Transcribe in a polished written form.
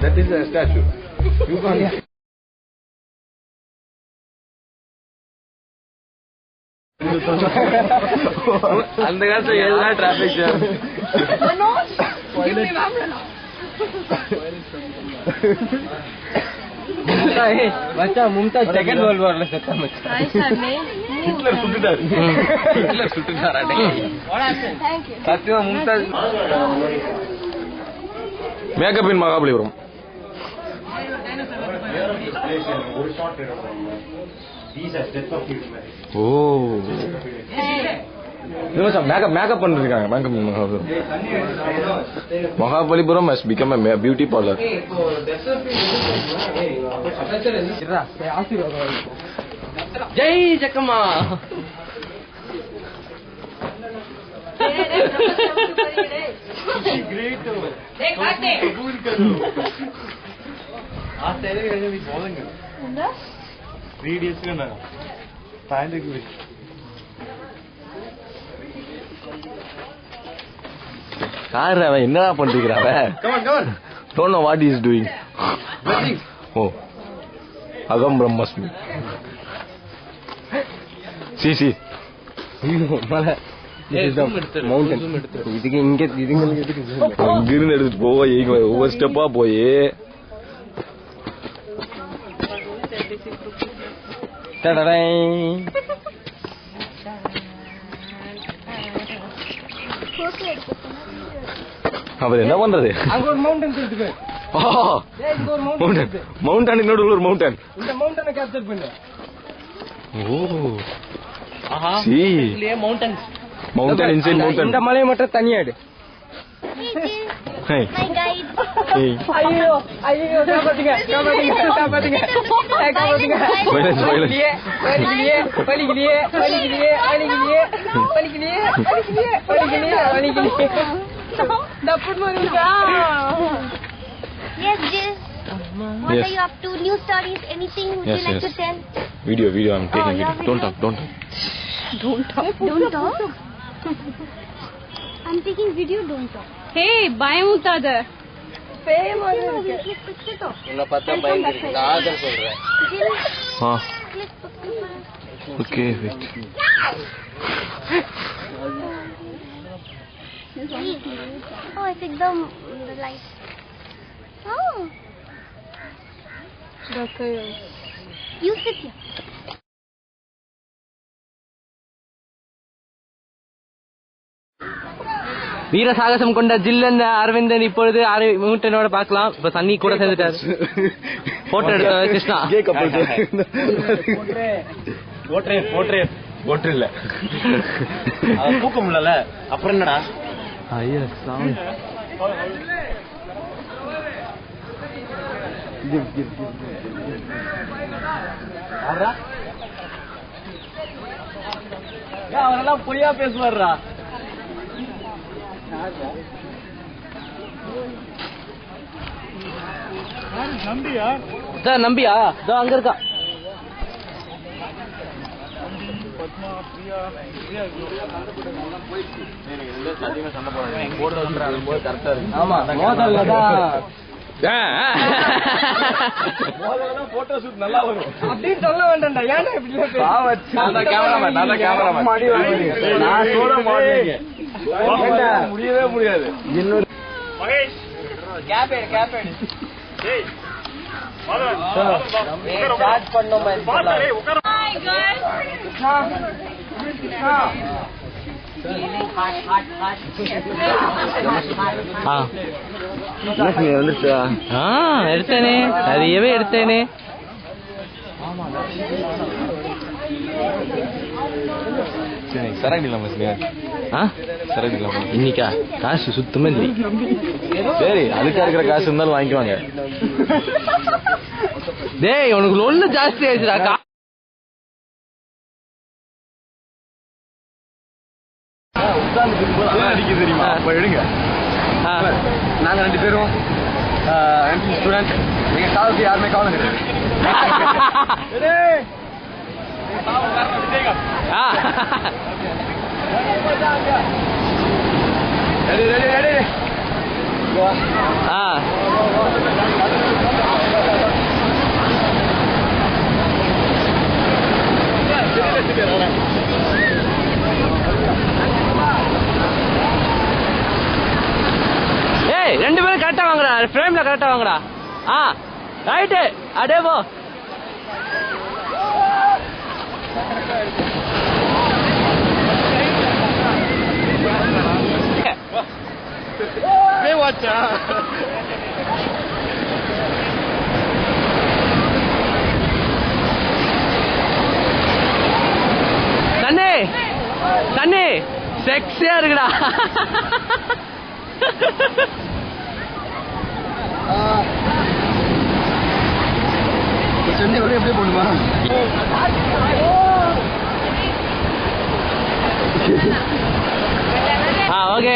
That is a statue. You can't. அந்த காலத்துல எல்லாம் டிராபிக் ஜாம். மச்சா மும்தாஜ் செகண்ட் வேர்ல்ட் வார்ல செத்தா மச்சா. ஹிட்லர் சுட்டுட்டாரு. ஹிட்லர் சுட்டுட்டாரா? சத்தியமா மும்தாஜ். மேக்கப் இன் மகாபலிபுரம். ஓ மேக்கப் பண்ணிருக்காங்க. Makeup Mahabalipuram has become a beauty parlor. Jai Jakkamma. Car அவன் என்னடா பண்ணிருக்கிறான்? Don't know what he is doing. Oh, Agam Brahmasmi. See. Mountain இதுக்கு இங்கிருந்து எடுத்துட்டு போய் ஒவ்வொரு ஸ்டெப்பா போய் அவர் என்ன பண்றது? அங்க ஒரு மவுண்டன் இருக்கு. மவுண்டன் இன்னொரு ஒரு மவுண்டன். இந்த மவுண்டனை கேப்சர் பண்ணு. ஓ ஆஹா இதுலயே மவுண்டன் இன்சைட் மவுண்டன். இந்த மலையை மட்டும் தனியா எடு. Hey my guide. ஐயோ காப்பாத்துங்க. Dapat Monica. Yes, Jill. What are you up to? New stories? Anything would you like to tell? Video. I'm taking video. Don't talk. Don't talk. I'm taking video. Don't talk. Hey, பயம் ஊத்தாத. Fame இருக்கு. என்ன பார்த்தா பயம் இருக்கு. நான் author சொல்றேன். Okay, wait. Oh, it's like the light. Oh. Okay. You sit here. வீர சாகசம் கொண்ட ஜில்லன் அரவிந்தன் இப்பொழுது மூட்டனோட பார்க்கலாம். இப்ப சன்னி கூட சேர்ந்துட்டாரு. போட்டோ எடுத்த கிருஷ்ணா போட்டு இல்ல தூக்க முடியல. அப்புறம் என்னடா? ஐயா சாமி. அவரெல்லாம் பொய்யா பேசுவார்ரா. நம்பியா இதோ அங்க இருக்கா. ஆமா போட்டோ ஷூட் நல்லா வரும் அப்படின்னு சொல்ல வேண்டாம்டா. ஏன்னா முடியவே முடியாது. இன்னொரு எடுத்தேனே நிறையவே எடுத்தேனே. இன்னைக்கா காசு சுத்தமா இல்லை. சரி அதுக்கா இருக்கிற காசு இருந்தாலும் வாங்கிக்குவாங்க. டேய் உனக்கு லொல்லு ஜாஸ்தி ஆயிடுச்சுடா. அடிக்க தெரியுமா? எடுங்க. நாங்க 2 பேரும் ஸ்டூடெண்ட். நீங்க காலுக்கு யாருமே கவனம் கிடையாது. ரெடி ஃப்ரேம்ல கரெக்டா வாங்கடா. ரைட்டு அடே போ. தண்ணி தண்ணி செக்ஸியா இருக்குடா. சென்னை வரையும் எப்படி போடுமா? ஓகே